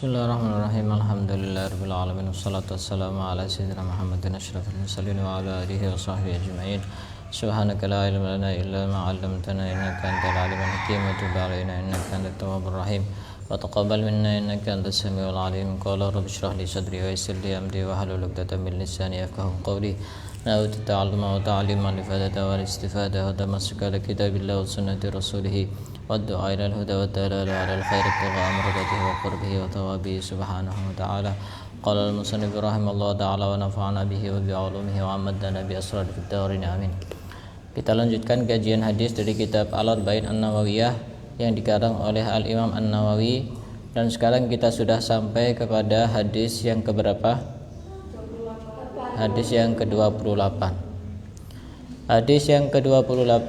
Bismillahirrahmanirrahim. Alhamdulillahirabbil alamin wassalatu wassalamu ala sayyidina Muhammadin asyrafil mursalin wa ala alihi wa sahbihi ajma'in. Subhanaka la ilma lana illa ma 'allamtana innaka antal alimul hakim wa tub 'alaina innaka antat tawwabur rahim wa taqabbal minna innaka antas samiul alim. Qala rabbi shrah li sadri wa yassir li amri wa hlul 'uqdatam min lisani yafqahu qawli. Nawaitu ta'alluma wa ta'liman li fadata wal istifada wa tamassuka li kitabillah wa sunnati rasulih والدعاء إلى الهدى والدلالة على الخير ابتغاء مرضاته وقربه وثوابه سبحانه وتعالى. قال المصنف رحمه الله تعالى ونفعنا به وبعلومه وعمدنا بأسرار في الدارين آمين. Kita lanjutkan kajian hadis dari kitab Al-Arba'in An-Nawawiyah yang dikarang oleh Al-Imam An-Nawawi, dan sekarang kita sudah sampai kepada hadis yang keberapa? Hadis yang ke-28. Hadis yang ke-28,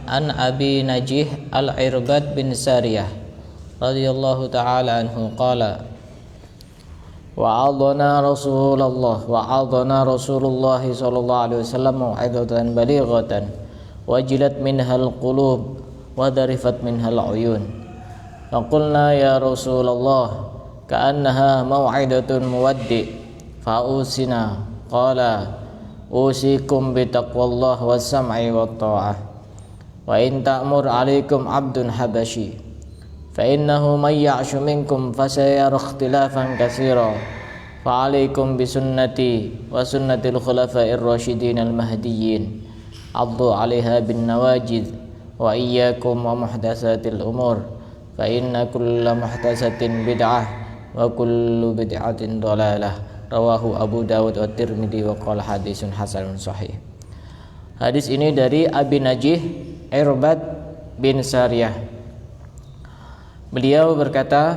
an Abi Najih Al-Irbad bin Sariyah radhiyallahu ta'ala anhu qala wa'adana Rasulullah sallallahu alaihi wasallam mau'izatan balighatan wajilat minhal qulub wa dharifat minhal uyun. Faqulna ya Rasulullah ka'annaha mau'idatun muwaddi fa'usina. Qala usikum bitaqwallah was-sam'i wat-tha'ah wa in ta'mur 'alaikum 'abdun habashi fa innahu may ya'shu minkum fasayara ikhtilafan katsira fa 'alaikum bisunnati wa sunnatil khulafa'ir rasyidin al-mahdiyyin 'addu 'alaiha bin nawajid wa iyyakum wa muhdatsatil umur fa inna kulla muhdatsatin bid'ah wa kullu bid'atin dhalalah. Rawahu Abu Dawud wa Tirmidzi wa qala hadisun hasanun sahih. Hadis ini dari Abi Najih Irbad bin Sariyah. Beliau berkata,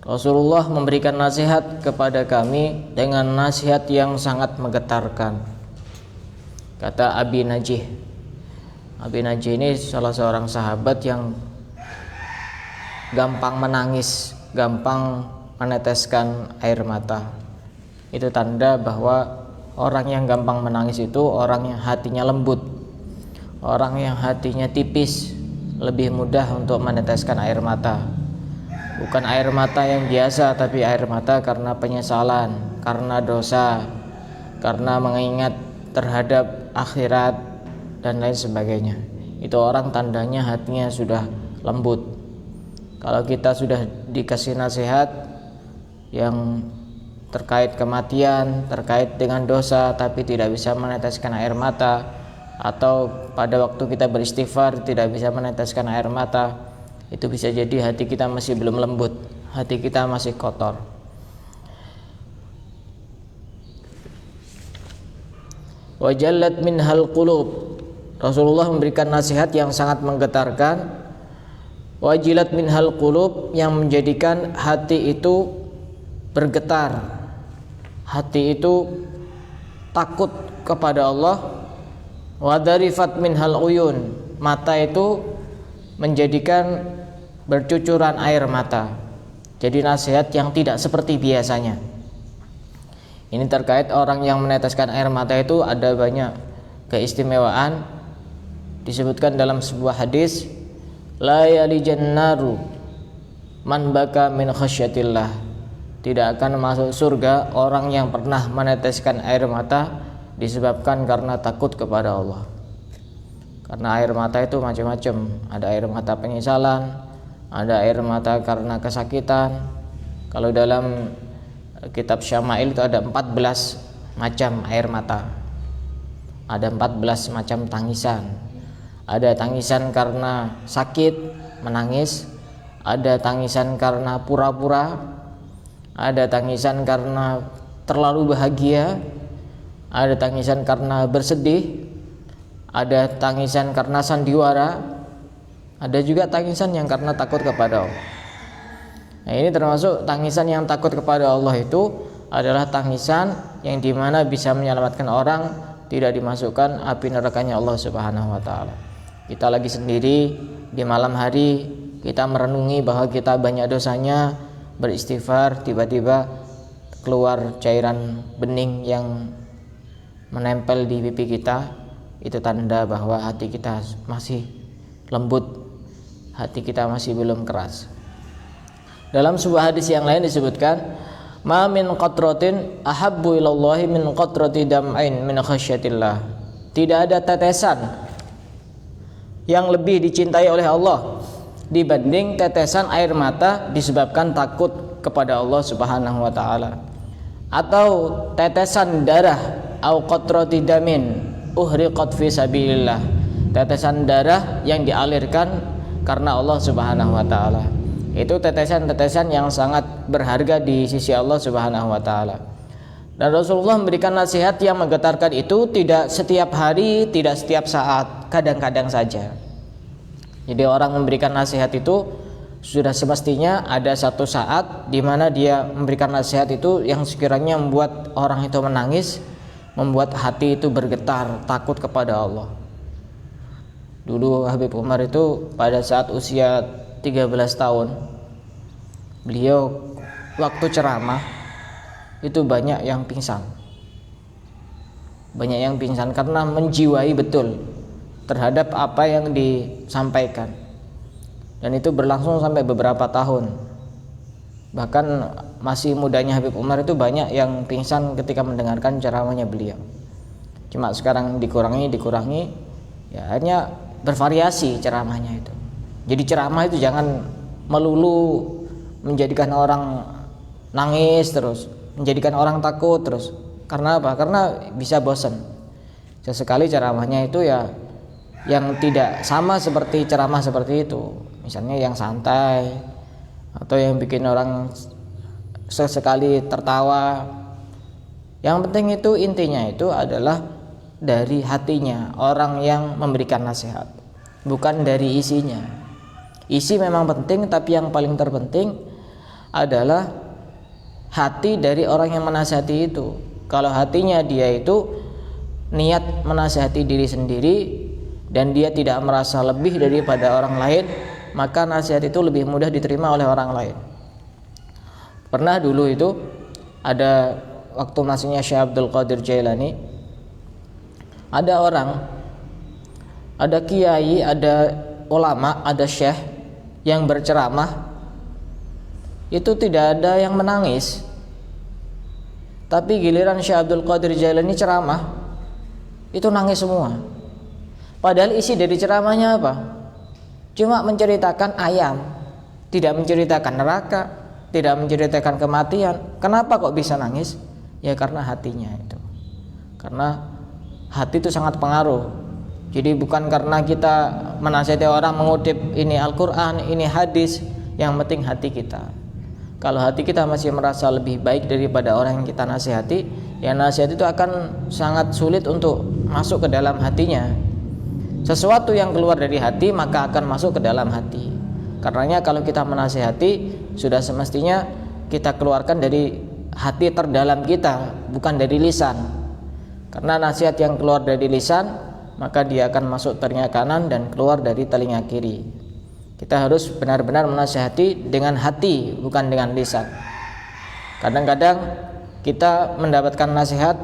Rasulullah memberikan nasihat kepada kami dengan nasihat yang sangat menggetarkan. Kata Abi Najih. Abi Najih ini salah seorang sahabat yang gampang menangis, gampang meneteskan air mata. Itu tanda bahwa orang yang gampang menangis itu orang yang hatinya lembut, orang yang hatinya tipis, lebih mudah untuk meneteskan air mata. Bukan air mata yang biasa, tapi air mata karena penyesalan, karena dosa, karena mengingat terhadap akhirat dan lain sebagainya. Itu orang tandanya hatinya sudah lembut. Kalau kita sudah dikasih nasihat yang terkait kematian, terkait dengan dosa, tapi tidak bisa meneteskan air mata, atau pada waktu kita beristighfar tidak bisa meneteskan air mata, itu bisa jadi hati kita masih belum lembut, hati kita masih kotor. Wajallat minhal qulub. Rasulullah memberikan nasihat yang sangat menggetarkan. Wajilat minhal qulub, yang menjadikan hati itu bergetar, hati itu takut kepada Allah. Wadarifat minhal uyun, mata itu menjadikan bercucuran air mata. Jadi nasihat yang tidak seperti biasanya. Ini terkait orang yang meneteskan air mata itu ada banyak keistimewaan. Disebutkan dalam sebuah hadis, la yalijan naru man baka min khasyatillah. Tidak akan masuk surga orang yang pernah meneteskan air mata disebabkan karena takut kepada Allah. Karena air mata itu macam-macam. Ada air mata penyesalan, ada air mata karena kesakitan. Kalau dalam kitab Syama'il itu ada 14 macam air mata. Ada 14 macam tangisan. Ada tangisan karena sakit, menangis. Ada tangisan karena pura-pura. Ada tangisan karena terlalu bahagia, ada tangisan karena bersedih, ada tangisan karena sandiwara, ada juga tangisan yang karena takut kepada Allah. Nah, ini termasuk tangisan yang takut kepada Allah itu adalah tangisan yang dimana bisa menyelamatkan orang, tidak dimasukkan api nerakanya Allah Subhanahu wa ta'ala. Kita lagi sendiri di malam hari, kita merenungi bahwa kita banyak dosanya, beristighfar, tiba-tiba keluar cairan bening yang menempel di pipi kita, itu tanda bahwa hati kita masih lembut, hati kita masih belum keras. Dalam sebuah hadis yang lain disebutkan, ma min qatratin ahabbu ilallahi min qatrati dam'ain min khasyatillah. Tidak ada tetesan yang lebih dicintai oleh Allah dibanding tetesan air mata disebabkan takut kepada Allah Subhanahu wa taala, atau tetesan darah, au qatrati damin uhriqat fi sabilillah, tetesan darah yang dialirkan karena Allah Subhanahu wa taala. Itu tetesan-tetesan yang sangat berharga di sisi Allah Subhanahu wa taala. Dan Rasulullah memberikan nasihat yang menggetarkan itu tidak setiap hari, tidak setiap saat, kadang-kadang saja. Jadi orang memberikan nasihat itu sudah semestinya ada satu saat di mana dia memberikan nasihat itu yang sekiranya membuat orang itu menangis, membuat hati itu bergetar, takut kepada Allah. Dulu Habib Umar itu pada saat usia 13 tahun, beliau waktu ceramah itu banyak yang pingsan. Banyak yang pingsan karena menjiwai betul terhadap apa yang disampaikan. Dan itu berlangsung sampai beberapa tahun. Bahkan masih mudanya Habib Umar itu banyak yang pingsan ketika mendengarkan ceramahnya beliau. Cuma sekarang dikurangi, ya hanya bervariasi ceramahnya itu. Jadi ceramah itu jangan melulu menjadikan orang nangis terus, menjadikan orang takut terus. Karena apa? Karena bisa bosan. Sesekali ceramahnya itu ya yang tidak sama seperti ceramah seperti itu. Misalnya yang santai atau yang bikin orang sesekali tertawa. Yang penting itu intinya itu adalah dari hatinya orang yang memberikan nasihat, bukan dari isinya. Isi memang penting, tapi yang paling terpenting adalah hati dari orang yang menasihati itu. Kalau hatinya dia itu niat menasihati diri sendiri dan dia tidak merasa lebih daripada orang lain, maka nasihat itu lebih mudah diterima oleh orang lain. Pernah dulu itu ada waktu masihnya Syekh Abdul Qadir Jailani, ada orang, ada kiai, ada ulama, ada syekh yang berceramah itu tidak ada yang menangis. Tapi giliran Syekh Abdul Qadir Jailani ceramah itu nangis semua. Padahal isi dari ceramahnya apa? Cuma menceritakan ayam, tidak menceritakan neraka, tidak menceritakan kematian. Kenapa kok bisa nangis? Ya karena hatinya itu. Karena hati itu sangat pengaruh. Jadi bukan karena kita menasihati orang mengutip ini Al-Quran, ini hadis, yang penting hati kita. Kalau hati kita masih merasa lebih baik daripada orang yang kita nasihati, ya nasihat itu akan sangat sulit untuk masuk ke dalam hatinya. Sesuatu yang keluar dari hati maka akan masuk ke dalam hati. Karenanya kalau kita menasihati, sudah semestinya kita keluarkan dari hati terdalam kita, bukan dari lisan. Karena nasihat yang keluar dari lisan maka dia akan masuk telinga kanan dan keluar dari telinga kiri. Kita harus benar-benar menasihati dengan hati, bukan dengan lisan. Kadang-kadang kita mendapatkan nasihat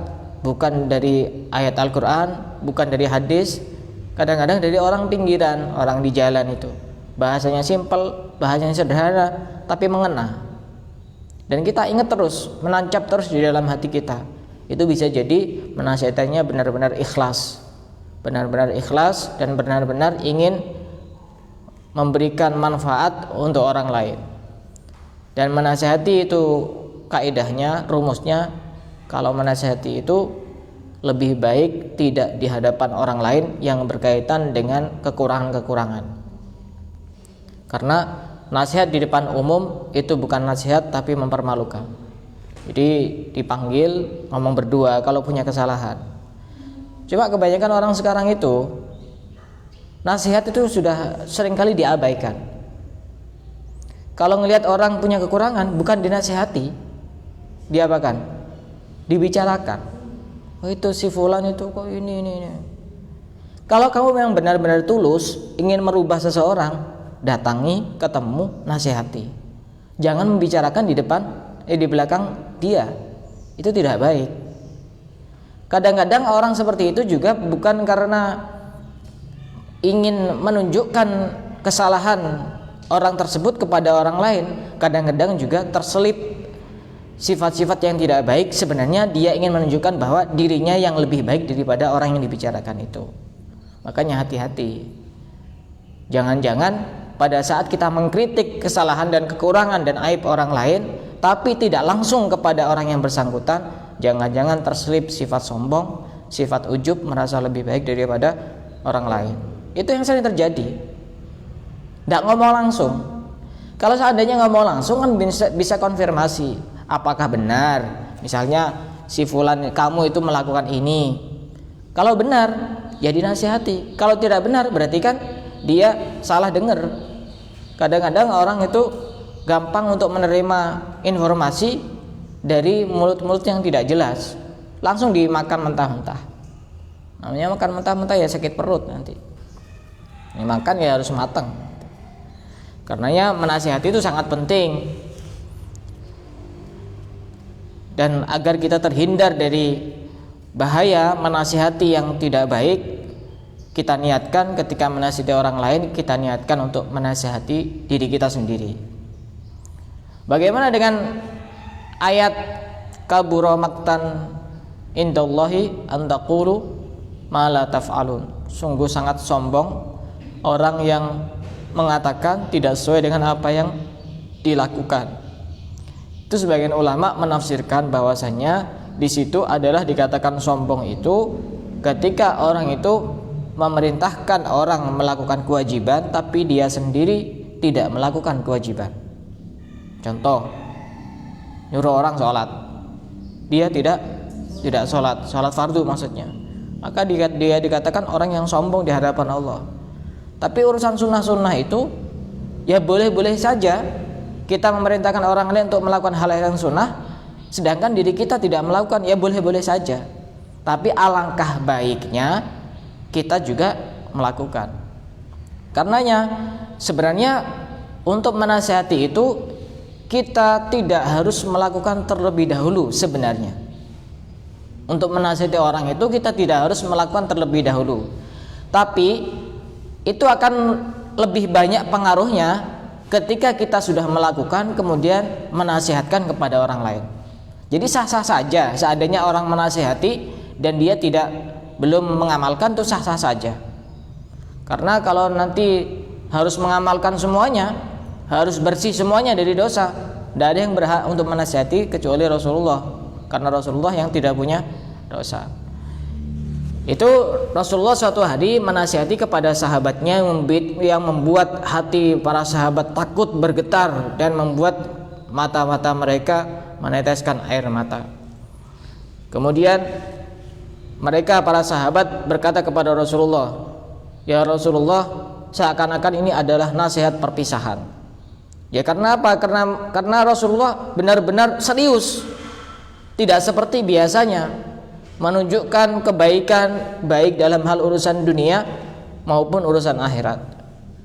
bukan dari ayat Al-Quran, bukan dari hadis, kadang-kadang dari orang pinggiran, orang di jalan itu. Bahasanya simpel, bahasanya sederhana, tapi mengena. Dan kita ingat terus, menancap terus di dalam hati kita. Itu bisa jadi menasihatinya benar-benar ikhlas. Benar-benar ikhlas dan benar-benar ingin memberikan manfaat untuk orang lain. Dan menasihati itu kaidahnya, rumusnya, kalau menasihati itu lebih baik tidak di hadapan orang lain yang berkaitan dengan kekurangan-kekurangan. Karena nasihat di depan umum itu bukan nasihat tapi mempermalukan. Jadi dipanggil ngomong berdua kalau punya kesalahan. Cuma kebanyakan orang sekarang itu nasihat itu sudah seringkali diabaikan. Kalau ngelihat orang punya kekurangan bukan dinasihati, diapakan? Dibicarakan. Oh itu si fulan itu kok ini. Kalau kamu memang benar-benar tulus ingin merubah seseorang, datangi, ketemu, nasihati. Jangan membicarakan di belakang dia. Itu tidak baik. Kadang-kadang orang seperti itu juga bukan karena ingin menunjukkan kesalahan orang tersebut kepada orang lain. Kadang-kadang juga terselip sifat-sifat yang tidak baik. Sebenarnya dia ingin menunjukkan bahwa dirinya yang lebih baik daripada orang yang dibicarakan itu. Makanya hati-hati. Jangan-jangan pada saat kita mengkritik kesalahan dan kekurangan dan aib orang lain, tapi tidak langsung kepada orang yang bersangkutan, jangan-jangan terselip sifat sombong, sifat ujub, merasa lebih baik daripada orang lain. Itu yang sering terjadi. Tidak ngomong langsung. Kalau seandainya ngomong langsung kan bisa konfirmasi apakah benar. Misalnya si fulan, kamu itu melakukan ini. Kalau benar ya dinasihati. Kalau tidak benar berarti kan dia salah dengar. Kadang-kadang orang itu gampang untuk menerima informasi dari mulut-mulut yang tidak jelas, langsung dimakan mentah-mentah. Namanya makan mentah-mentah ya sakit perut nanti. Ini makan ya harus matang. Karenanya menasihati itu sangat penting. Dan agar kita terhindar dari bahaya menasihati yang tidak baik, kita niatkan ketika menasihati orang lain, kita niatkan untuk menasihati diri kita sendiri. Bagaimana dengan ayat kabura maqtan indallahi an taqulu ma la taf'alun? Sungguh sangat sombong orang yang mengatakan tidak sesuai dengan apa yang dilakukan. Itu sebagian ulama menafsirkan bahwasanya di situ adalah dikatakan sombong itu ketika orang itu memerintahkan orang melakukan kewajiban tapi dia sendiri tidak melakukan kewajiban. Contoh, nyuruh orang sholat, dia tidak sholat fardu maksudnya, maka dia dikatakan orang yang sombong di hadapan Allah. Tapi urusan sunnah-sunnah itu ya boleh-boleh saja kita memerintahkan orang lain untuk melakukan hal yang sunnah, sedangkan diri kita tidak melakukan, ya boleh-boleh saja. Tapi alangkah baiknya kita juga melakukan. Karenanya sebenarnya untuk menasihati itu kita tidak harus melakukan terlebih dahulu sebenarnya. Untuk menasihati orang itu kita tidak harus melakukan terlebih dahulu. Tapi itu akan lebih banyak pengaruhnya ketika kita sudah melakukan kemudian menasihatkan kepada orang lain. Jadi sah-sah saja seandainya orang menasihati dan dia belum mengamalkan, itu sah-sah saja. Karena kalau nanti harus mengamalkan semuanya, harus bersih semuanya dari dosa, tidak ada yang berhak untuk menasihati kecuali Rasulullah, karena Rasulullah yang tidak punya dosa. Itu Rasulullah suatu hari menasihati kepada sahabatnya yang membuat hati para sahabat takut bergetar dan membuat mata-mata mereka meneteskan air mata. Kemudian mereka para sahabat berkata kepada Rasulullah, "Ya Rasulullah, seakan-akan ini adalah nasihat perpisahan." Ya karena apa? Karena Rasulullah benar-benar serius, tidak seperti biasanya menunjukkan kebaikan baik dalam hal urusan dunia maupun urusan akhirat.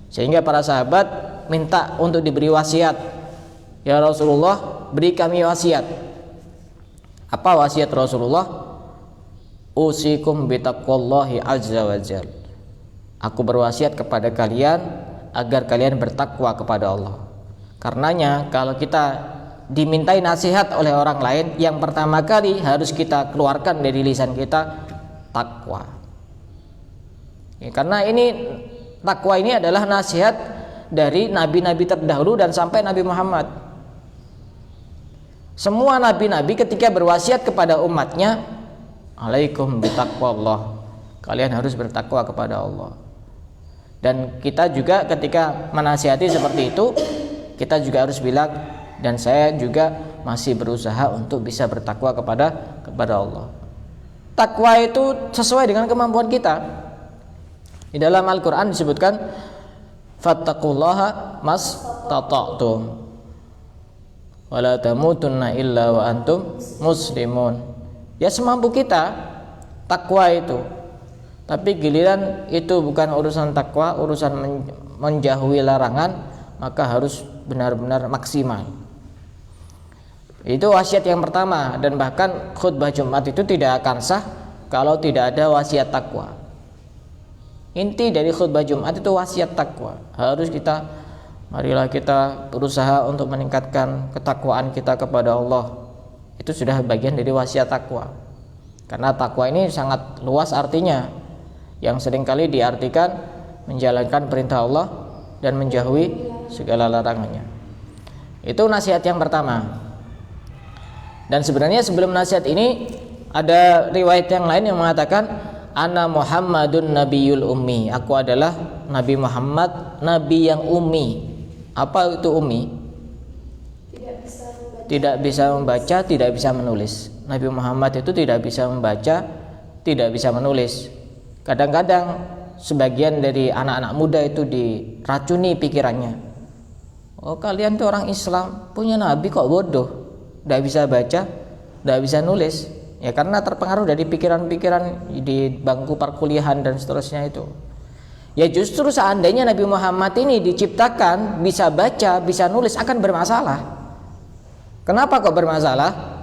Sehingga para sahabat minta untuk diberi wasiat. "Ya Rasulullah, beri kami wasiat." Apa wasiat Rasulullah? "Usikum bitaqwallahi azza wa jal." Aku berwasiat kepada kalian agar kalian bertakwa kepada Allah. Karenanya kalau kita dimintai nasihat oleh orang lain, yang pertama kali harus kita keluarkan dari lisan kita takwa. Ya, karena ini takwa ini adalah nasihat dari nabi-nabi terdahulu dan sampai Nabi Muhammad. Semua nabi-nabi ketika berwasiat kepada umatnya, "Alaikum bitaqwallah." Kalian harus bertakwa kepada Allah. Dan kita juga ketika menasihati seperti itu, kita juga harus bilang, dan saya juga masih berusaha untuk bisa bertakwa kepada Allah. Takwa itu sesuai dengan kemampuan kita. Di dalam Al-Quran disebutkan, "Fattaqullaha mastata'tum wa la tamutunna illa wa antum muslimun." Ya semampu kita takwa itu. Tapi giliran itu bukan urusan takwa, urusan menjauhi larangan, maka harus benar-benar maksimal. Itu wasiat yang pertama, dan bahkan khutbah Jumat itu tidak akan sah kalau tidak ada wasiat takwa. Inti dari khutbah Jumat itu wasiat takwa. Harus kita Marilah kita berusaha untuk meningkatkan ketakwaan kita kepada Allah. Itu sudah bagian dari wasiat takwa. Karena takwa ini sangat luas artinya, yang seringkali diartikan menjalankan perintah Allah dan menjauhi segala larangannya. Itu nasihat yang pertama. Dan sebenarnya sebelum nasihat ini ada riwayat yang lain yang mengatakan ana Muhammadun Nabiyul Ummi. Aku adalah Nabi Muhammad, Nabi yang ummi. Apa itu ummi? Tidak bisa membaca, tidak bisa menulis. Nabi Muhammad itu tidak bisa membaca, tidak bisa menulis. Kadang-kadang sebagian dari anak-anak muda itu diracuni pikirannya. Oh, kalian tuh orang Islam, punya nabi kok bodoh, tidak bisa baca, tidak bisa nulis. Ya karena terpengaruh dari pikiran-pikiran di bangku perkuliahan dan seterusnya itu. Ya justru seandainya Nabi Muhammad ini diciptakan bisa baca, bisa nulis, akan bermasalah. Kenapa kok bermasalah?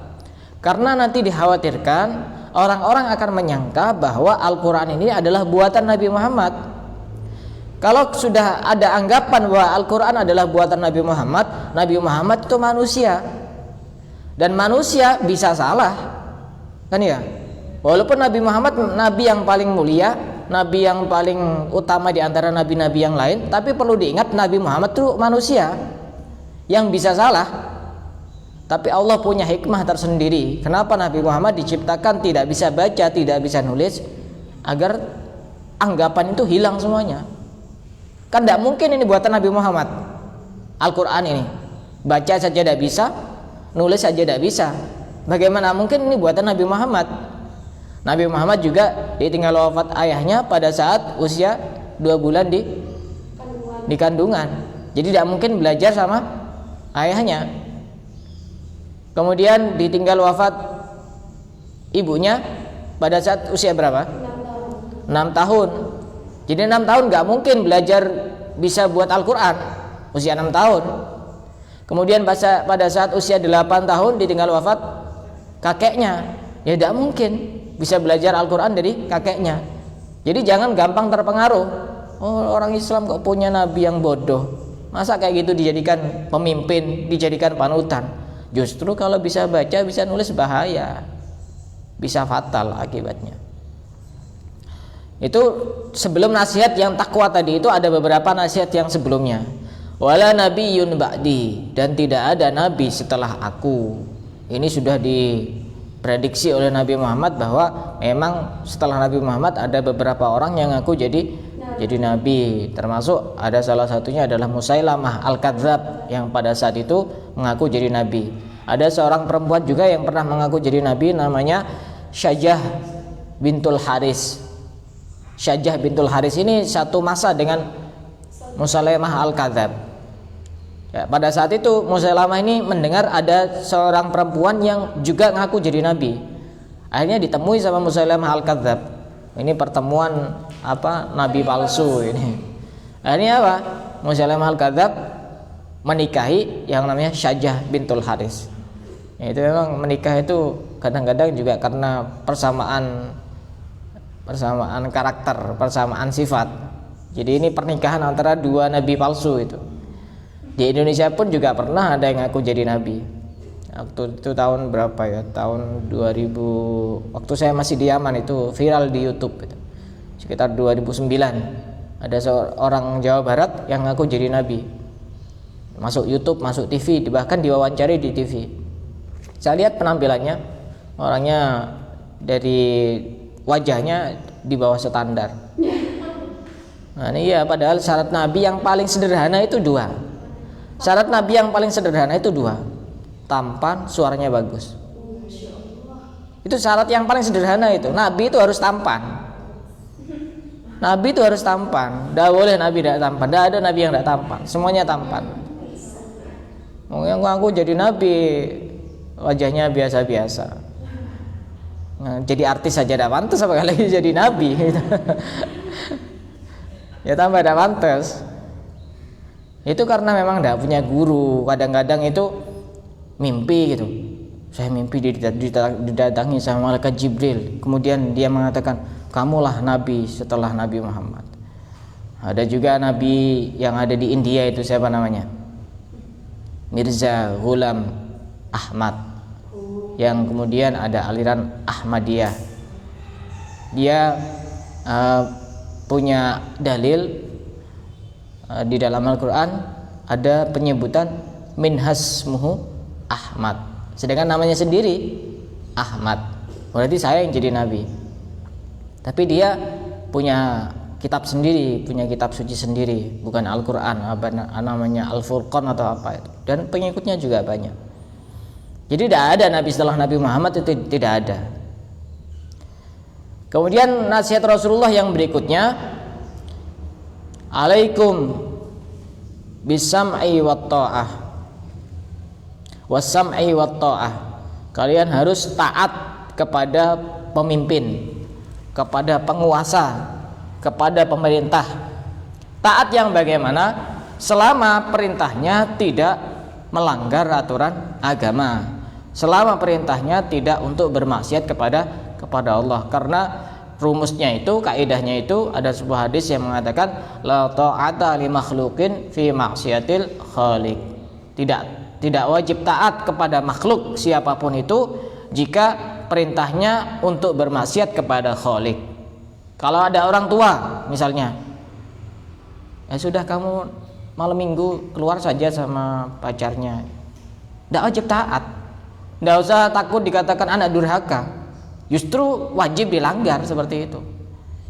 Karena nanti dikhawatirkan orang-orang akan menyangka bahwa Al-Quran ini adalah buatan Nabi Muhammad. Kalau sudah ada anggapan bahwa Al-Quran adalah buatan Nabi Muhammad itu manusia. Dan manusia bisa salah, kan ya? Walaupun Nabi Muhammad Nabi yang paling mulia, Nabi yang paling utama di antara nabi-nabi yang lain, tapi perlu diingat Nabi Muhammad itu manusia yang bisa salah. Tapi Allah punya hikmah tersendiri. Kenapa Nabi Muhammad diciptakan tidak bisa baca, tidak bisa nulis, agar anggapan itu hilang semuanya. Kan tidak mungkin ini buatan Nabi Muhammad. Al-Quran ini baca saja tidak bisa, nulis saja tidak bisa. Bagaimana mungkin ini buatan Nabi Muhammad? Nabi Muhammad juga ditinggal wafat ayahnya pada saat usia 2 bulan di kandungan. Jadi tidak mungkin belajar sama ayahnya. Kemudian ditinggal wafat ibunya pada saat usia berapa? 6 tahun. Jadi 6 tahun nggak mungkin belajar bisa buat Al-Quran. Usia 6 tahun. Kemudian pada saat usia 8 tahun ditinggal wafat kakeknya. Ya tidak mungkin bisa belajar Al-Quran dari kakeknya. Jadi jangan gampang terpengaruh. Oh, orang Islam kok punya nabi yang bodoh, masa kayak gitu dijadikan pemimpin, dijadikan panutan. Justru kalau bisa baca, bisa nulis bahaya, bisa fatal akibatnya. Itu sebelum nasihat yang takwa tadi itu ada beberapa nasihat yang sebelumnya. Wala nabiyyun ba'di, dan tidak ada nabi setelah aku. Ini sudah diprediksi oleh Nabi Muhammad bahwa memang setelah Nabi Muhammad ada beberapa orang yang ngaku jadi nabi, termasuk ada salah satunya adalah Musailamah Al-Kadzab yang pada saat itu mengaku jadi nabi. Ada seorang perempuan juga yang pernah mengaku jadi nabi, namanya Syajah bintul Haris. Syajah bintul Haris ini satu masa dengan Musailamah Al-Kadzab. Ya, pada saat itu Musailamah ini mendengar ada seorang perempuan yang juga ngaku jadi nabi. Akhirnya ditemui sama Musailamah Al-Kadzab. Ini pertemuan nabi palsu ini. Akhirnya apa? Musailamah Al-Kadzab menikahi yang namanya Syajah bintul Haris. Ya, itu memang menikah itu kadang-kadang juga karena persamaan karakter, persamaan sifat. Jadi ini pernikahan antara dua nabi palsu itu. Di Indonesia pun juga pernah ada yang ngaku jadi nabi. Waktu itu tahun berapa ya? Tahun 2000. Waktu saya masih di Yaman itu viral di YouTube gitu. Sekitar 2009. Ada seorang Jawa Barat yang ngaku jadi nabi. Masuk YouTube, masuk TV, bahkan diwawancari di TV. Saya lihat penampilannya, orangnya dari wajahnya di bawah standar. Nah, ini ya, padahal syarat nabi yang paling sederhana itu dua. Syarat nabi yang paling sederhana itu dua. Tampan, suaranya bagus. Itu syarat yang paling sederhana itu. Nabi itu harus tampan. Nabi itu harus tampan. Tidak boleh nabi tidak tampan. Tidak ada nabi yang tidak tampan. Semuanya tampan. Yang aku jadi nabi wajahnya biasa-biasa. Nah, jadi artis saja tidak pantas, apalagi jadi nabi. Ya tambah tidak pantas. Itu karena memang tidak punya guru. Kadang-kadang itu mimpi gitu. Saya mimpi didatangi sama malaikat Jibril. Kemudian dia mengatakan, kamulah nabi setelah Nabi Muhammad. Ada juga nabi yang ada di India, itu siapa namanya? Mirza Ghulam Ahmad, yang kemudian ada aliran Ahmadiyah. Dia punya dalil di dalam Al-Quran, ada penyebutan minhasmuhu Ahmad, sedangkan namanya sendiri Ahmad. Berarti saya yang jadi nabi. Tapi dia punya kitab sendiri, punya kitab suci sendiri, bukan Al-Quran, namanya Al-Furqan atau apa itu. Dan pengikutnya juga banyak. Jadi tidak ada nabi setelah Nabi Muhammad, itu tidak ada. Kemudian nasihat Rasulullah yang berikutnya, alaikum bisam'i wat ta'ah wasam'i wat ta'ah. Kalian harus taat kepada pemimpin, kepada penguasa, kepada pemerintah. Taat yang bagaimana? Selama perintahnya tidak melanggar aturan agama, selama perintahnya tidak untuk bermaksiat kepada Allah. Karena rumusnya itu, kaidahnya itu, ada sebuah hadis yang mengatakan la ta'ata li makhluqin fi maksiatil khaliq. Tidak wajib taat kepada makhluk siapapun itu jika perintahnya untuk bermaksiat kepada Khaliq. Kalau ada orang tua misalnya, ya sudah kamu malam minggu keluar saja sama pacarnya, tidak wajib taat, tidak usah takut dikatakan anak durhaka, justru wajib dilanggar seperti itu.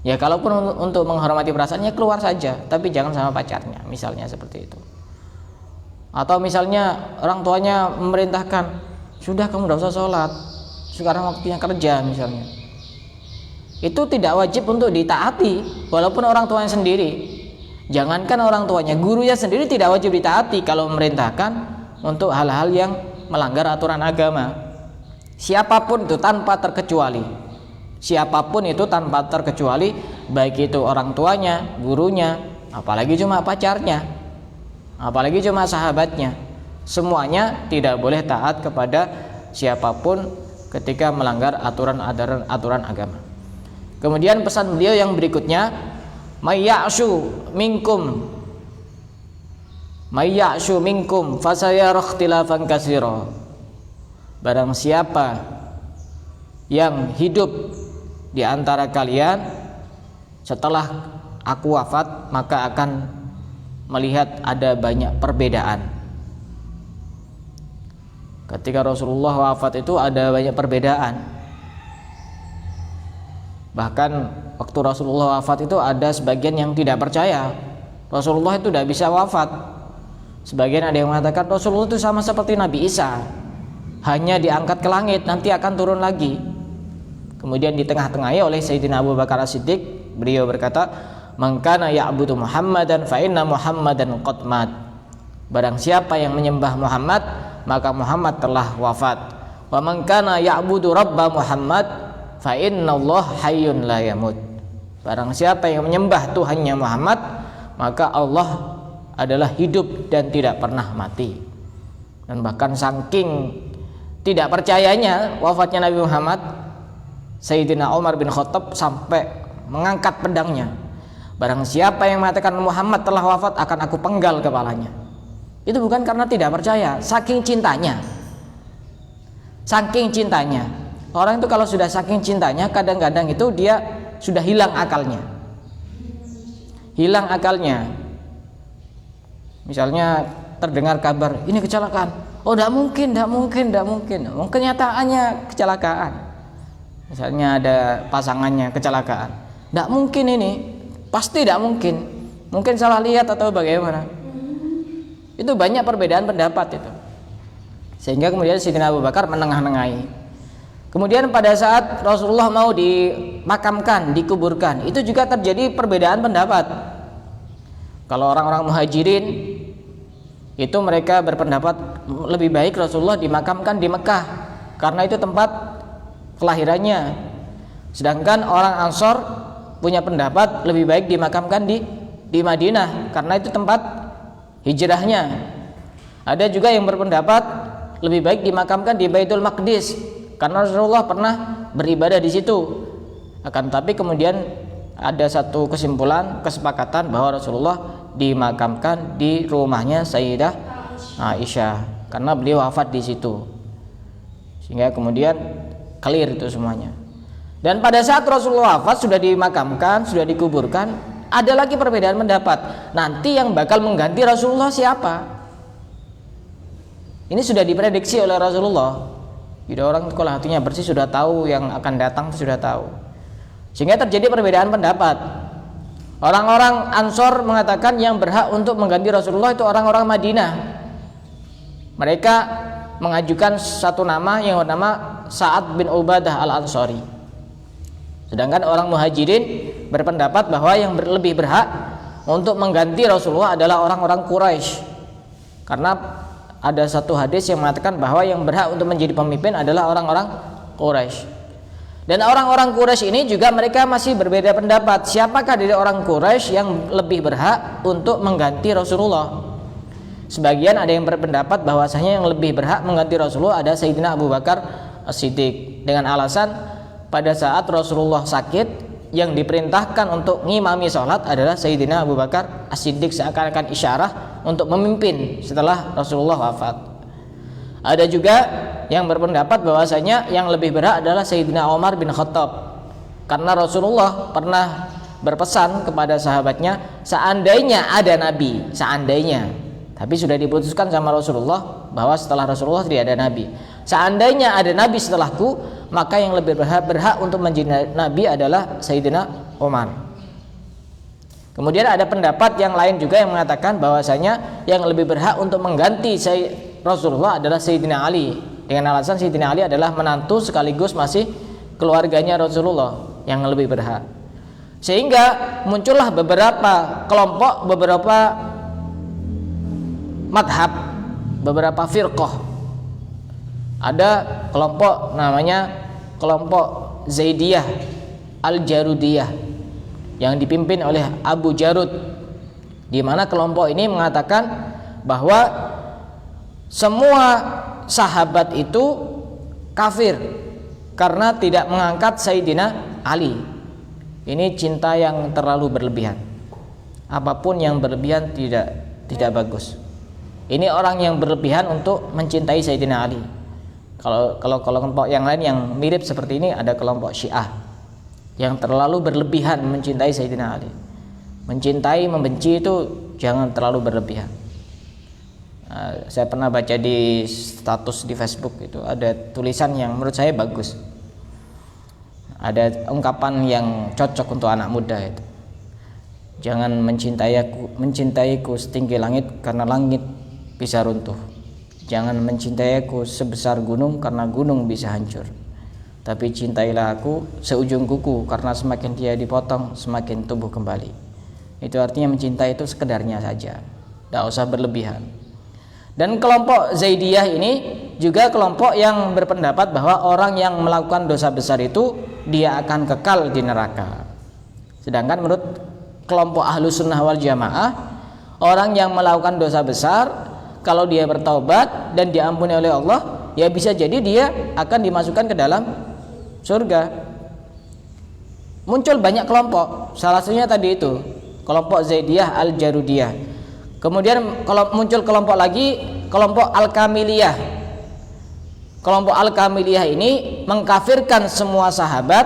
Ya kalaupun untuk menghormati perasaannya, keluar saja, tapi jangan sama pacarnya, misalnya seperti itu. Atau misalnya orang tuanya memerintahkan, sudah kamu tidak usah sholat, sekarang waktunya kerja misalnya, itu tidak wajib untuk ditaati walaupun orang tuanya sendiri. Jangankan orang tuanya, gurunya sendiri tidak wajib ditaati kalau memerintahkan untuk hal-hal yang melanggar aturan agama. Siapapun itu tanpa terkecuali, siapapun itu tanpa terkecuali, baik itu orang tuanya, gurunya, apalagi cuma pacarnya, apalagi cuma sahabatnya, semuanya tidak boleh taat kepada siapapun ketika melanggar aturan agama. Kemudian pesan beliau yang berikutnya, mayya'shu minkum fasayara ikhtilafan katsira. Barang siapa yang hidup di antara kalian setelah aku wafat, maka akan melihat ada banyak perbedaan. Ketika Rasulullah wafat itu ada banyak perbedaan. Bahkan waktu Rasulullah wafat itu ada sebagian yang tidak percaya Rasulullah itu tidak bisa wafat. Sebagian ada yang mengatakan Rasulullah itu sama seperti Nabi Isa, hanya diangkat ke langit, nanti akan turun lagi. Kemudian di tengah-tengahnya oleh Sayyidina Abu Bakar As-Siddiq, beliau berkata, man kana ya'budu Muhammadan fa inna Muhammadan qad mat. Barang siapa yang menyembah Muhammad, maka Muhammad telah wafat. Wa man kana ya'budu Rabba Muhammad fa innallaha hayyun la yamut. Barang siapa yang menyembah Tuhannya Muhammad, maka Allah adalah hidup dan tidak pernah mati. Dan bahkan saking tidak percayanya wafatnya Nabi Muhammad, Sayyidina Umar bin Khattab sampai mengangkat pedangnya. Barang siapa yang mengatakan Muhammad telah wafat, akan aku penggal kepalanya. Itu bukan karena tidak percaya, saking cintanya. Saking cintanya. Orang itu kalau sudah saking cintanya, kadang-kadang itu dia sudah hilang akalnya. Hilang akalnya. Misalnya terdengar kabar, ini kecelakaan. Oh, tidak mungkin. Kenyataannya kecelakaan. Misalnya ada pasangannya kecelakaan. Tidak mungkin ini, pasti tidak mungkin. Mungkin salah lihat atau bagaimana. Itu banyak perbedaan pendapat itu. Sehingga kemudian Sayyidina Abu Bakar menengah-nengahi. Kemudian pada saat Rasulullah mau dimakamkan, dikuburkan, itu juga terjadi perbedaan pendapat. Kalau orang-orang Muhajirin itu mereka berpendapat lebih baik Rasulullah dimakamkan di Mekah karena itu tempat kelahirannya. Sedangkan orang Ansor punya pendapat lebih baik dimakamkan di Madinah karena itu tempat hijrahnya. Ada juga yang berpendapat lebih baik dimakamkan di Baitul Maqdis karena Rasulullah pernah beribadah di situ. Akan tapi kemudian ada satu kesimpulan kesepakatan bahwa Rasulullah dimakamkan di rumahnya Sayyidah Aisyah karena beliau wafat di situ, sehingga kemudian clear itu semuanya. Dan pada saat Rasulullah wafat, sudah dimakamkan, sudah dikuburkan, ada lagi perbedaan pendapat. Nanti yang bakal mengganti Rasulullah siapa? Ini sudah diprediksi oleh Rasulullah. Jadi orang kalau hatinya bersih sudah tahu yang akan datang, sudah tahu. Sehingga terjadi perbedaan pendapat. Orang-orang Ansor mengatakan yang berhak untuk mengganti Rasulullah itu orang-orang Madinah. Mereka mengajukan satu nama yang bernama Sa'ad bin Ubadah al-Ansari. Sedangkan orang Muhajirin berpendapat bahwa yang lebih berhak untuk mengganti Rasulullah adalah orang-orang Quraisy. Karena ada satu hadis yang mengatakan bahwa yang berhak untuk menjadi pemimpin adalah orang-orang Quraisy. Dan orang-orang Quraisy ini juga mereka masih berbeda pendapat. Siapakah dari orang Quraisy yang lebih berhak untuk mengganti Rasulullah? Sebagian ada yang berpendapat bahwasanya yang lebih berhak mengganti Rasulullah ada Sayyidina Abu Bakar As-Siddiq, dengan alasan pada saat Rasulullah sakit yang diperintahkan untuk ngimami sholat adalah Sayyidina Abu Bakar As-Siddiq, seakan-akan isyarah untuk memimpin setelah Rasulullah wafat. Ada juga yang berpendapat bahwasanya yang lebih berhak adalah Sayyidina Umar bin Khattab, karena Rasulullah pernah berpesan kepada sahabatnya, seandainya ada nabi, seandainya, tapi sudah diputuskan sama Rasulullah bahwa setelah Rasulullah tidak ada nabi, seandainya ada nabi setelahku, maka yang lebih berhak untuk menjadi nabi adalah Sayyidina Umar. Kemudian ada pendapat yang lain juga yang mengatakan bahwasanya yang lebih berhak untuk mengganti Rasulullah adalah Sayyidina Ali, dengan alasan Sayyidina Ali adalah menantu sekaligus masih keluarganya Rasulullah yang lebih berhak. Sehingga muncullah beberapa kelompok, beberapa madhab, beberapa firqah. Ada kelompok namanya kelompok Zaidiyah Al-Jarudiyah yang dipimpin oleh Abu Jarud, di mana kelompok ini mengatakan bahwa semua sahabat itu kafir karena tidak mengangkat Sayyidina Ali. Ini cinta yang terlalu berlebihan. Apapun yang berlebihan tidak bagus. Ini orang yang berlebihan untuk mencintai Sayyidina Ali. Kalau kelompok yang lain yang mirip seperti ini ada kelompok Syiah yang terlalu berlebihan mencintai Sayyidina Ali. Mencintai, membenci itu jangan terlalu berlebihan. Saya pernah baca di status di Facebook itu ada tulisan yang menurut saya bagus. Ada ungkapan yang cocok untuk anak muda itu. Jangan mencintaiku setinggi langit karena langit bisa runtuh. Jangan mencintaiku sebesar gunung karena gunung bisa hancur. Tapi cintailah aku seujung kuku karena semakin dia dipotong semakin tumbuh kembali. Itu artinya mencintai itu sekedarnya saja, tidak usah berlebihan. Dan kelompok Zaidiyah ini juga kelompok yang berpendapat bahwa orang yang melakukan dosa besar itu dia akan kekal di neraka. Sedangkan menurut kelompok Ahlus Sunnah wal Jamaah, orang yang melakukan dosa besar kalau dia bertaubat dan diampuni oleh Allah, ya bisa jadi dia akan dimasukkan ke dalam surga. Muncul banyak kelompok, salah satunya tadi itu kelompok Zaidiyah Al-Jarudiyah. Kemudian kalau muncul kelompok lagi, kelompok Al-Kamiliyah. Kelompok Al-Kamiliyah ini mengkafirkan semua sahabat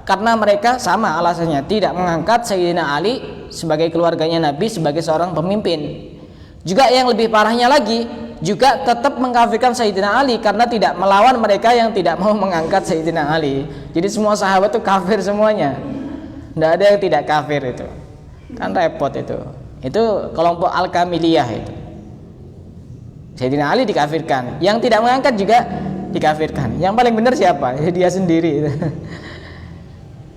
karena mereka sama alasannya, tidak mengangkat Sayyidina Ali sebagai keluarganya Nabi sebagai seorang pemimpin. Juga yang lebih parahnya lagi, juga tetap mengkafirkan Sayyidina Ali karena tidak melawan mereka yang tidak mau mengangkat Sayyidina Ali. Jadi semua sahabat itu kafir semuanya. Tidak ada yang tidak kafir itu. Kan repot itu. Itu kelompok Al-Kamiliyah itu. Sayyidina Ali dikafirkan, yang tidak mengangkat juga dikafirkan. Yang paling benar siapa? Ya dia sendiri.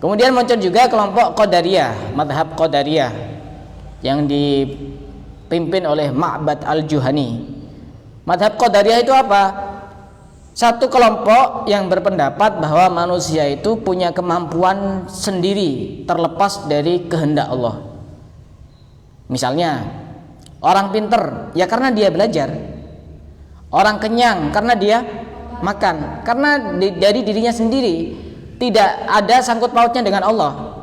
Kemudian muncul juga kelompok Qadariyah, madhab Qadariyah yang dipimpin oleh Ma'bad Al-Juhani. Madhab Qadariyah itu apa? Satu kelompok yang berpendapat bahwa manusia itu punya kemampuan sendiri terlepas dari kehendak Allah. Misalnya orang pinter ya karena dia belajar, orang kenyang karena dia makan, karena dari dirinya sendiri, tidak ada sangkut pautnya dengan Allah.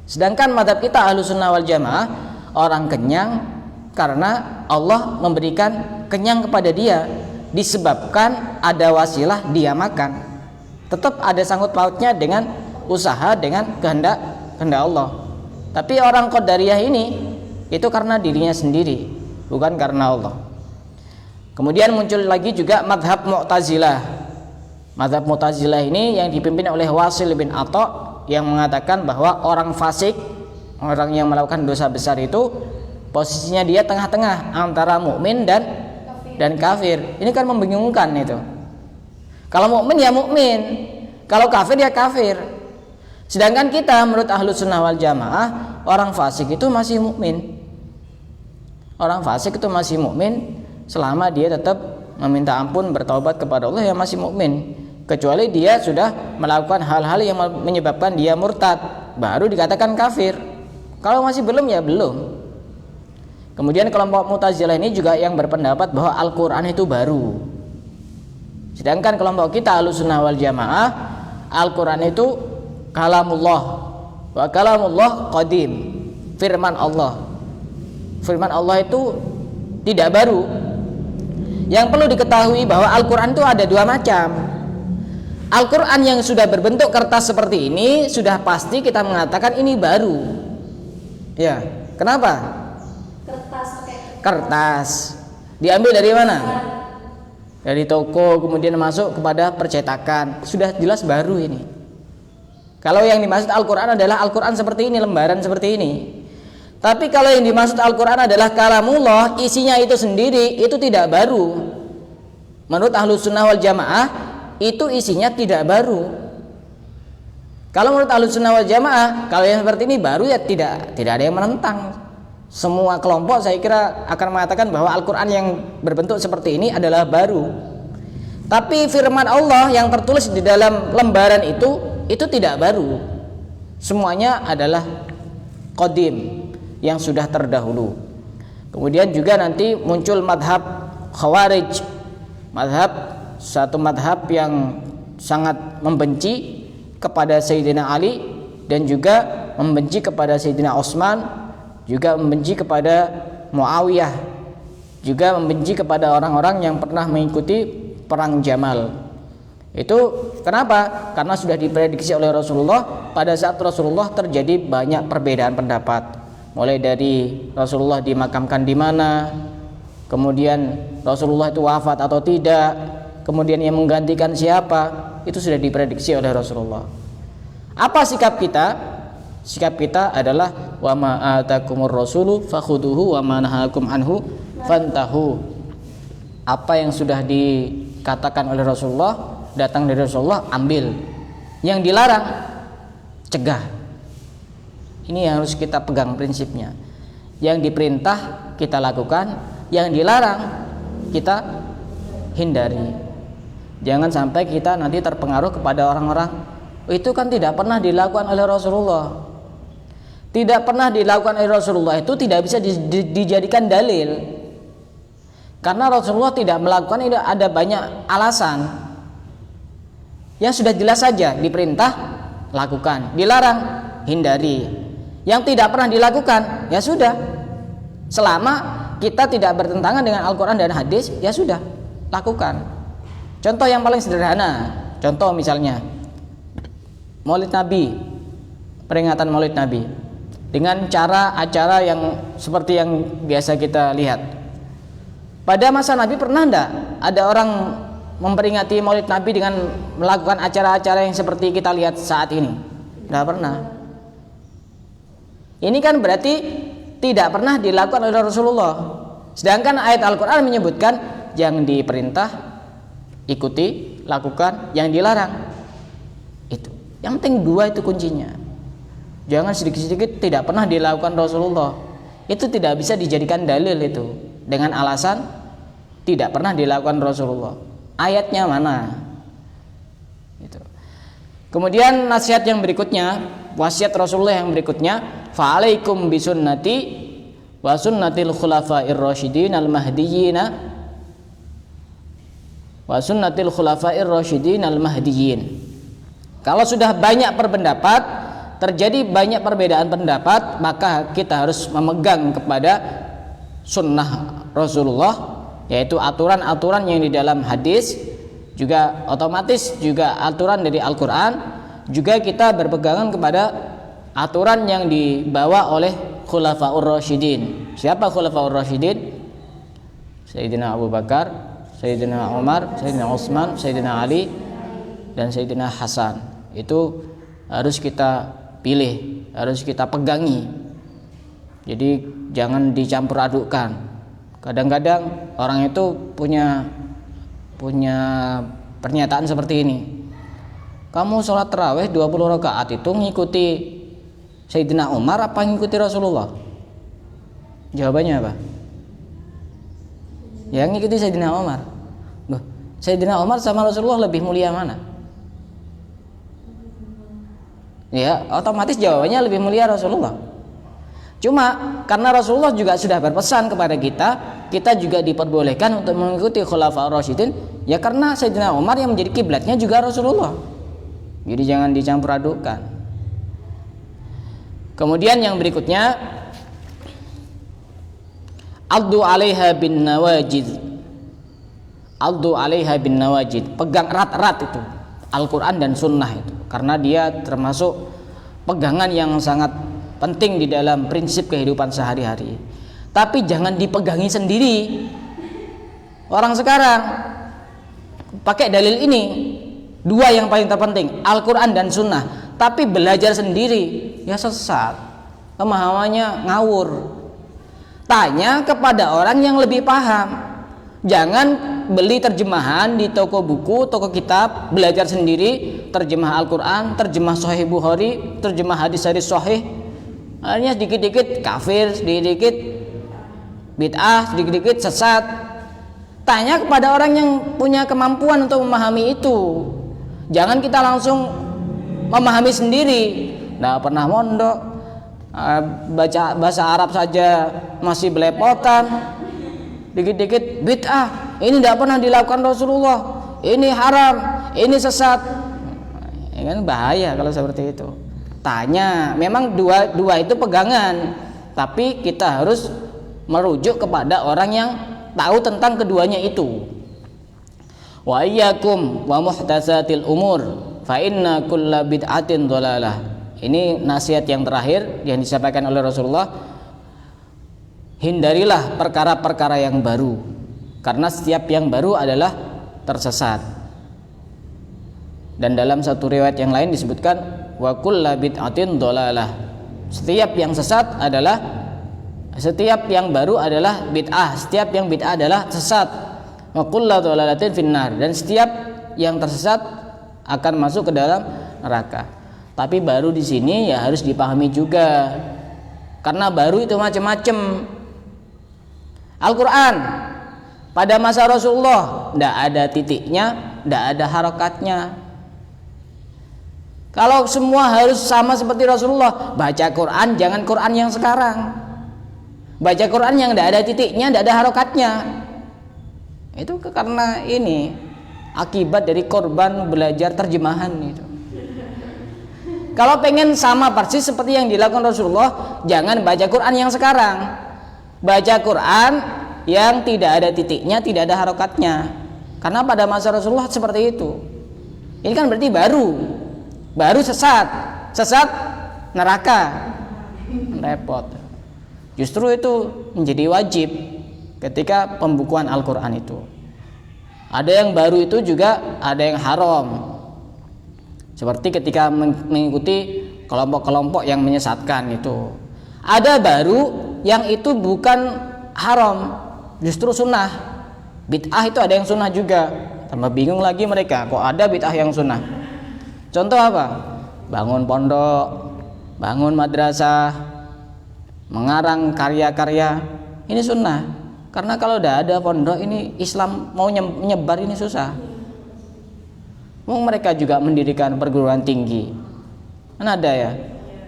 Sedangkan mazhab kita Ahlussunnah wal Jamaah, orang kenyang karena Allah memberikan kenyang kepada dia, disebabkan ada wasilah dia makan. Tetap ada sangkut pautnya dengan usaha, dengan kehendak Allah. Tapi orang Qadariyah ini itu karena dirinya sendiri, bukan karena Allah. Kemudian muncul lagi juga mazhab Mu'tazilah. Mazhab Mu'tazilah ini yang dipimpin oleh Wasil bin Atha, yang mengatakan bahwa orang fasik, orang yang melakukan dosa besar itu posisinya dia tengah-tengah antara mukmin dan kafir. Ini kan membingungkan itu. Kalau mukmin ya mukmin, kalau kafir ya kafir. Sedangkan kita menurut Ahlussunnah wal Jamaah, orang fasik itu masih mukmin. Orang fasik itu masih mukmin selama dia tetap meminta ampun, bertaubat kepada Allah, ya masih mukmin. Kecuali dia sudah melakukan hal-hal yang menyebabkan dia murtad, baru dikatakan kafir. Kalau masih belum ya belum. Kemudian kelompok Mu'tazilah ini juga yang berpendapat bahwa Al-Quran itu baru. Sedangkan kelompok kita Ahlussunnah wal Jamaah, Al-Quran itu kalamullah, wa kalamullah qadim, firman Allah. Firman Allah itu tidak baru. Yang perlu diketahui bahwa Al-Quran itu ada dua macam. Al-Quran yang sudah berbentuk kertas seperti ini sudah pasti kita mengatakan ini baru. Ya, kenapa? Kertas diambil dari mana? Dari toko, kemudian masuk kepada percetakan, sudah jelas baru ini. Kalau yang dimaksud Al-Quran adalah Al-Quran seperti ini, lembaran seperti ini. Tapi kalau yang dimaksud Al-Quran adalah kalamullah, isinya itu sendiri, itu tidak baru. Menurut Ahlussunnah wal Jamaah, itu isinya tidak baru. Kalau menurut Ahlussunnah wal Jamaah, kalau yang seperti ini baru ya tidak ada yang menentang. Semua kelompok saya kira akan mengatakan bahwa Al-Quran yang berbentuk seperti ini adalah baru. Tapi firman Allah yang tertulis di dalam lembaran itu tidak baru. Semuanya adalah qadim, yang sudah terdahulu. Kemudian juga nanti muncul madhab Khawarij, satu madhab yang sangat membenci kepada Sayyidina Ali dan juga membenci kepada Sayyidina Utsman, juga membenci kepada Muawiyah, juga membenci kepada orang-orang yang pernah mengikuti perang Jamal. Itu kenapa? Karena sudah diprediksi oleh Rasulullah, pada saat Rasulullah terjadi banyak perbedaan pendapat. Mulai dari Rasulullah dimakamkan di mana, kemudian Rasulullah itu wafat atau tidak, kemudian yang menggantikan siapa, itu sudah diprediksi oleh Rasulullah. Apa sikap kita? Sikap kita adalah wa ma atakumur rasulu fakhuduhu wa ma nahakum anhu fantahu. Apa yang sudah dikatakan oleh Rasulullah, datang dari Rasulullah, ambil. Yang dilarang, cegah. Ini yang harus kita pegang prinsipnya. Yang diperintah kita lakukan, yang dilarang kita hindari. Jangan sampai kita nanti terpengaruh kepada orang-orang, itu kan tidak pernah dilakukan oleh Rasulullah. Tidak pernah dilakukan oleh Rasulullah itu tidak bisa dijadikan dalil. Karena Rasulullah tidak melakukan, itu ada banyak alasan. Yang sudah jelas saja, diperintah lakukan, dilarang hindari. Yang tidak pernah dilakukan, ya sudah. Selama kita tidak bertentangan dengan Al-Quran dan hadis, ya sudah, lakukan. Contoh yang paling sederhana, contoh misalnya Maulid Nabi, peringatan Maulid Nabi, dengan acara yang seperti yang biasa kita lihat. Pada masa Nabi pernah enggak ada orang memperingati Maulid Nabi dengan melakukan acara-acara yang seperti kita lihat saat ini? Tidak pernah. Ini kan berarti tidak pernah dilakukan oleh Rasulullah. Sedangkan ayat Al-Quran menyebutkan yang diperintah ikuti, lakukan, yang dilarang itu. Yang penting dua itu kuncinya. Jangan sedikit-sedikit tidak pernah dilakukan Rasulullah. Itu tidak bisa dijadikan dalil itu dengan alasan tidak pernah dilakukan Rasulullah. Ayatnya mana? Itu. Kemudian nasihat yang berikutnya, wasiat Rasulullah yang berikutnya, fa'alaikum bisunnati wa sunnatil khulafa'ir rasyidin al-mahdiyyin wa sunnatil khulafa'ir rasyidin al-mahdiyyin. Kalau sudah banyak berpendapat terjadi banyak perbedaan pendapat, maka kita harus memegang kepada sunnah Rasulullah, yaitu aturan-aturan yang di dalam hadis, juga otomatis juga aturan dari Al-Quran. Juga kita berpegangan kepada aturan yang dibawa oleh Khulafaur Rasyidin. Siapa Khulafaur Rasyidin? Sayyidina Abu Bakar, Sayyidina Umar, Sayyidina Utsman, Sayyidina Ali, dan Sayyidina Hasan. Itu harus kita pilih, harus kita pegangi. Jadi jangan dicampur adukkan. Kadang-kadang orang itu punya pernyataan seperti ini. Kamu sholat tarawih 20 rakaat itu ngikuti Sayyidina Umar apa ngikuti Rasulullah? Jawabannya apa? Ya ngikuti Sayyidina Umar. Loh, Sayyidina Umar sama Rasulullah lebih mulia mana? Ya, otomatis jawabannya lebih mulia Rasulullah. Cuma karena Rasulullah juga sudah berpesan kepada kita, kita juga diperbolehkan untuk mengikuti Khulafaur Rasyidin, ya karena Sayyidina Umar yang menjadi kiblatnya juga Rasulullah. Jadi jangan dicampur adukkan. Kemudian yang berikutnya, Addu 'alaiha bin nawajid. Addu 'alaiha bin nawajid. Pegang erat-erat itu Al-Quran dan Sunnah itu, karena dia termasuk pegangan yang sangat penting di dalam prinsip kehidupan sehari-hari. Tapi jangan dipegangi sendiri. Orang sekarang pakai dalil ini, dua yang paling terpenting, Al-Quran dan Sunnah, tapi belajar sendiri, ya sesat, pemahamannya ngawur. Tanya kepada orang yang lebih paham. Jangan beli terjemahan di toko buku, toko kitab, belajar sendiri, terjemah Al-Quran, terjemah Sahih Bukhari, terjemah hadis-hadis Sahih. Akhirnya sedikit-sedikit kafir, sedikit-sedikit bid'ah, sedikit-sedikit sesat. Tanya kepada orang yang punya kemampuan untuk memahami itu. Jangan kita langsung memahami sendiri. Nggak pernah mondok, baca bahasa Arab saja masih belepotan, dikit-dikit bid'ah, ini tidak pernah dilakukan Rasulullah, ini haram, ini sesat. Ya kan bahaya kalau seperti itu. Tanya, memang dua itu pegangan, tapi kita harus merujuk kepada orang yang tahu tentang keduanya itu. Wa iyyakum wa muhdatsatil umur fa inna kulla bid'atin dhalalah. Ini nasihat yang terakhir yang disampaikan oleh Rasulullah. Hindarilah perkara-perkara yang baru, karena setiap yang baru adalah tersesat. Dan dalam satu riwayat yang lain disebutkan wa kullu bid'atin dhalalah. Setiap yang sesat adalah, setiap yang baru adalah bid'ah, setiap yang bid'ah adalah sesat. Wa kullu dhalalatin finnar, dan setiap yang tersesat akan masuk ke dalam neraka. Tapi baru di sini ya harus dipahami juga, karena baru itu macam-macam. Al-Quran pada masa Rasulullah tidak ada titiknya, tidak ada harokatnya. Kalau semua harus sama seperti Rasulullah, baca Quran jangan Quran yang sekarang. Baca Quran yang tidak ada titiknya, tidak ada harokatnya. Itu karena ini akibat dari korban belajar terjemahan itu. Kalau pengen sama persis seperti yang dilakukan Rasulullah, jangan baca Quran yang sekarang. Baca Quran yang tidak ada titiknya, tidak ada harokatnya. Karena pada masa Rasulullah seperti itu. Ini kan berarti baru sesat neraka, repot. Justru itu menjadi wajib ketika pembukuan Al-Quran itu. Ada yang baru itu juga ada yang haram. Seperti ketika mengikuti kelompok-kelompok yang menyesatkan itu. Ada baru yang itu bukan haram, justru sunnah. Bid'ah itu ada yang sunnah juga. Tambah bingung lagi mereka, kok ada bid'ah yang sunnah. Contoh apa? Bangun pondok, bangun madrasah, mengarang karya-karya, ini sunnah. Karena kalau udah ada pondok ini, Islam mau menyebar ini susah. Mereka juga mendirikan perguruan tinggi, kan ada ya?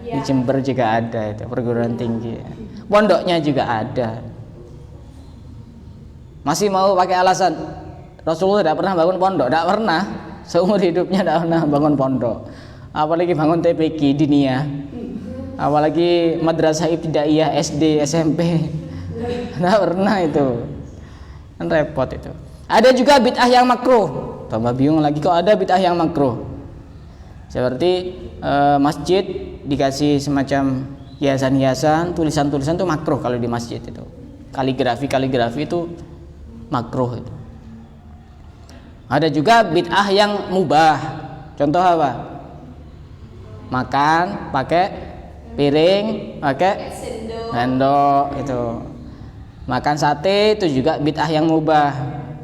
Di Jember juga ada itu perguruan tinggi. Pondoknya juga ada. Masih mau pakai alasan Rasulullah tidak pernah bangun pondok? Tidak pernah. Seumur hidupnya tidak pernah bangun pondok. apalagi bangun TPQ diniyah, apalagi madrasah ibtidaiyah SD SMP. Nggak pernah itu, kan repot itu. Ada juga bid'ah yang makruh. Tambah bingung lagi kok ada bid'ah yang makruh. Seperti masjid dikasih semacam hiasan-hiasan, tulisan-tulisan itu makruh kalau di masjid itu. Kaligrafi itu makruh itu. Ada juga bid'ah yang mubah. Contoh apa? Makan pakai piring, pakai sendok itu. Makan sate itu juga bid'ah yang mubah.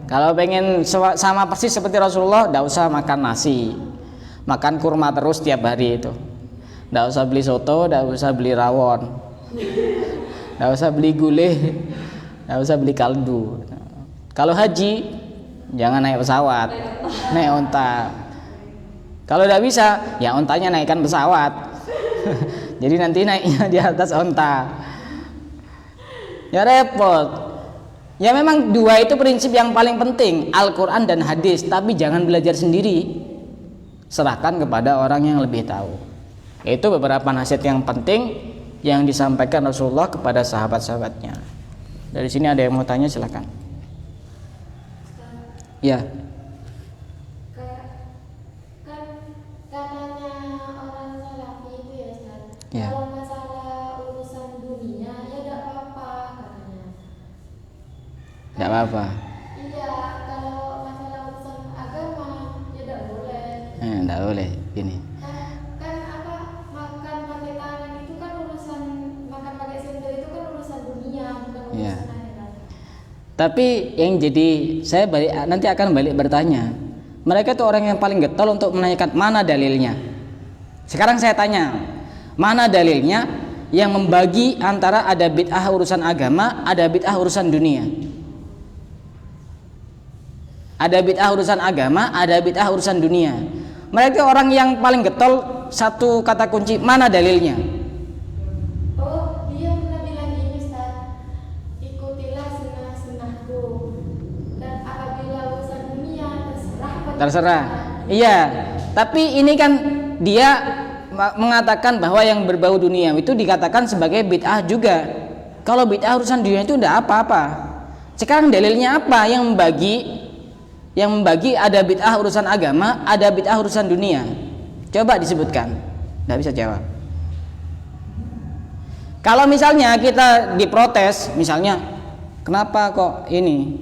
Kalau pengen sama persis seperti Rasulullah, tidak usah makan nasi, makan kurma terus tiap hari itu. Tidak usah beli soto, tidak usah beli rawon, tidak usah beli gulai, tidak usah beli kaldu. Kalau haji, jangan naik pesawat, naik onta. Kalau tidak bisa, ya ontanya naikkan pesawat. Jadi nanti naiknya di atas onta. Ya repot. Ya memang dua itu prinsip yang paling penting, Al-Quran dan hadis. Tapi jangan belajar sendiri, serahkan kepada orang yang lebih tahu. Itu beberapa nasihat yang penting yang disampaikan Rasulullah kepada sahabat-sahabatnya. Dari sini ada yang mau tanya, silakan. Ya. Ya. Kalau masalah urusan dunia ya tidak apa-apa katanya. Tidak apa-apa. Iya, kalau masalah urusan agama ya tidak boleh. Tidak boleh gini. Kan apa, makan pakai tangan itu kan urusan, makan pakai sendok itu kan urusan dunia, bukan urusan Ya. akhirat. Tapi yang jadi saya nanti akan balik bertanya. Mereka itu orang yang paling getol untuk menanyakan mana dalilnya. Sekarang saya tanya, mana dalilnya yang membagi antara ada bid'ah urusan agama, ada bid'ah urusan dunia? Ada bid'ah urusan agama, ada bid'ah urusan dunia. Mereka orang yang paling getol, satu kata kunci, mana dalilnya? Oh, dia pernah bilang gini, Ustaz, ikutilah sunnah-sunnahku, dan apabila urusan dunia Terserah. Iya, tapi ini kan dia mengatakan bahwa yang berbau dunia itu dikatakan sebagai bid'ah juga. Kalau bid'ah urusan dunia itu tidak apa-apa. Sekarang dalilnya apa yang membagi? Yang membagi ada bid'ah urusan agama, ada bid'ah urusan dunia. Coba disebutkan. Tidak bisa jawab. Kalau misalnya kita diprotes, misalnya kenapa kok ini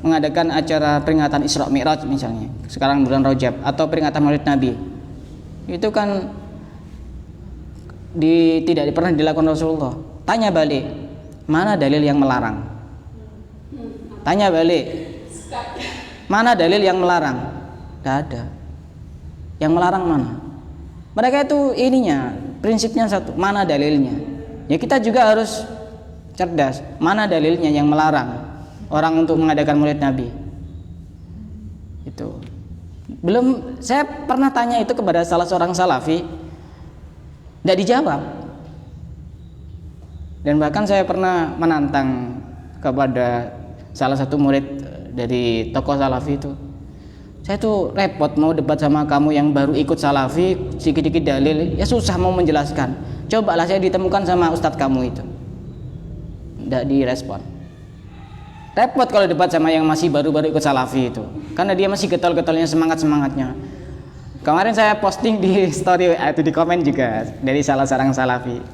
mengadakan acara peringatan Isra Mi'raj misalnya sekarang bulan Rajab, atau peringatan Maulid Nabi, itu kan tidak pernah dilakukan Rasulullah. Tanya balik, mana dalil yang melarang? Tanya balik, mana dalil yang melarang? Tidak ada. Yang melarang mana? Mereka itu ininya, prinsipnya satu, mana dalilnya? Ya kita juga harus cerdas, mana dalilnya yang melarang orang untuk mengadakan Maulid Nabi? Itu belum. Saya pernah tanya itu kepada salah seorang salafi, tidak dijawab. Dan bahkan saya pernah menantang kepada salah satu murid dari tokoh salafi itu, saya tuh repot mau debat sama kamu yang baru ikut salafi, sedikit-sedikit dalil ya susah mau menjelaskan. Cobalah saya ditemukan sama ustadz kamu itu. Tidak direspon. Repot kalau debat sama yang masih baru-baru ikut salafi itu, karena dia masih getol-getolnya, semangat-semangatnya. Kemarin saya posting di story itu, di komen juga dari salah seorang salafi,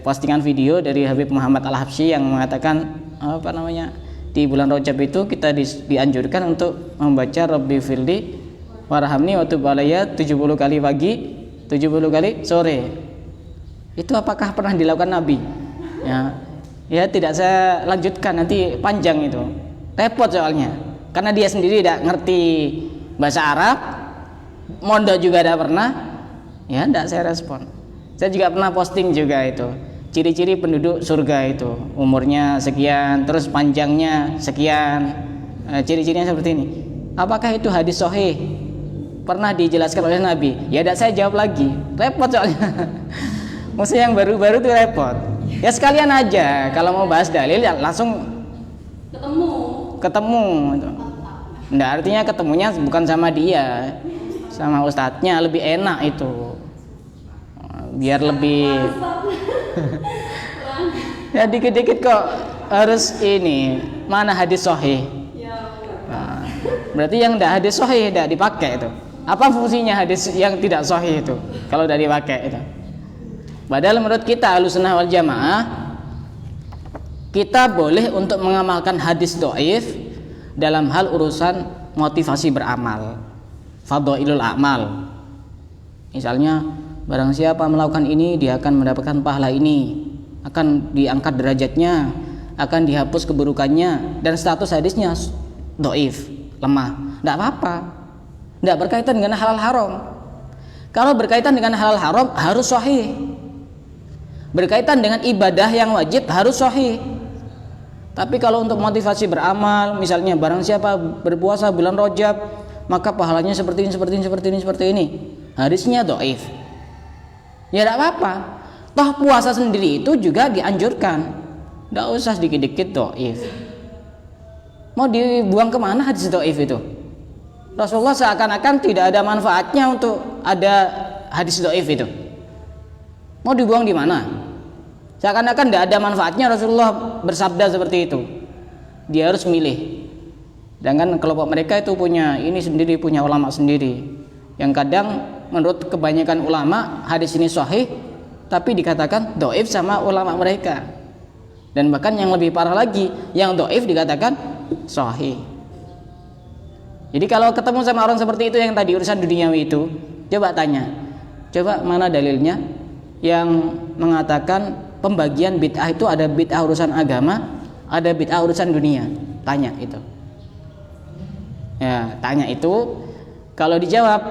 postingan video dari Habib Muhammad Al-Habsyi yang mengatakan apa namanya, di bulan Rajab itu kita dianjurkan untuk membaca Rabbi firli warhamni wa tub alayya 70 kali pagi, 70 kali sore. Itu apakah pernah dilakukan Nabi? Ya tidak saya lanjutkan, nanti panjang itu, repot soalnya, karena dia sendiri tidak ngerti bahasa Arab, mondok juga tidak pernah, ya tidak saya respon. Saya juga pernah posting juga itu, ciri-ciri penduduk surga itu, umurnya sekian, terus panjangnya sekian, ciri-cirinya seperti ini. Apakah itu hadis sahih? Pernah dijelaskan oleh Nabi? Ya tidak saya jawab lagi, repot soalnya. Maksudnya yang baru-baru itu repot. Ya sekalian aja kalau mau bahas dalil ya langsung ketemu. Nah, artinya ketemunya bukan sama dia, sama ustadznya lebih enak itu, biar lebih ya dikit-dikit kok harus ini mana hadis sahih. Nah, berarti yang tidak hadis sahih tidak dipakai itu. Apa fungsinya hadis yang tidak sahih itu kalau tidak dipakai itu? Padahal menurut kita Ahlussunnah wal Jamaah, kita boleh untuk mengamalkan hadis dhaif dalam hal urusan motivasi beramal, fadhailul a'mal. Misalnya barang siapa melakukan ini dia akan mendapatkan pahala ini, akan diangkat derajatnya, akan dihapus keburukannya, dan status hadisnya dhaif, lemah. Tidak apa-apa, tidak berkaitan dengan halal haram. Kalau berkaitan dengan halal haram harus sahih. Berkaitan dengan ibadah yang wajib harus sahih. Tapi kalau untuk motivasi beramal, misalnya barang siapa berpuasa bulan Rajab maka pahalanya seperti ini, hadisnya dhaif. Ya tidak apa-apa. Toh puasa sendiri itu juga dianjurkan. Tidak usah dikit-dikit dhaif. Mau dibuang kemana hadis dhaif itu? Rasulullah seakan-akan tidak ada manfaatnya untuk ada hadis dhaif itu. Mau dibuang di mana? Seakan-akan tidak ada manfaatnya Rasulullah bersabda seperti itu. Dia harus milih. Sedangkan kelompok mereka itu punya ini sendiri, punya ulama sendiri. Yang kadang menurut kebanyakan ulama hadis ini sahih, tapi dikatakan dhaif sama ulama mereka. Dan bahkan yang lebih parah lagi, yang dhaif dikatakan sahih. Jadi kalau ketemu sama orang seperti itu yang tadi urusan duniawi itu, coba tanya, coba mana dalilnya yang mengatakan pembagian bid'ah itu ada bid'ah urusan agama, ada bid'ah urusan dunia. Tanya itu. Ya, tanya itu. Kalau dijawab,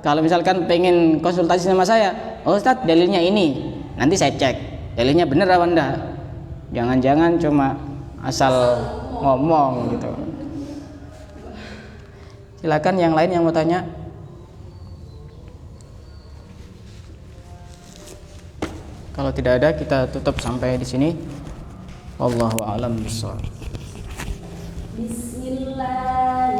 kalau misalkan pengen konsultasi sama saya, oh Ustaz dalilnya ini, nanti saya cek dalilnya benar apa enggak. Jangan-jangan cuma asal ngomong gitu. Silakan yang lain yang mau tanya. Kalau tidak ada kita tutup sampai di sini. Wallahu a'lam bishawab. Bismillah.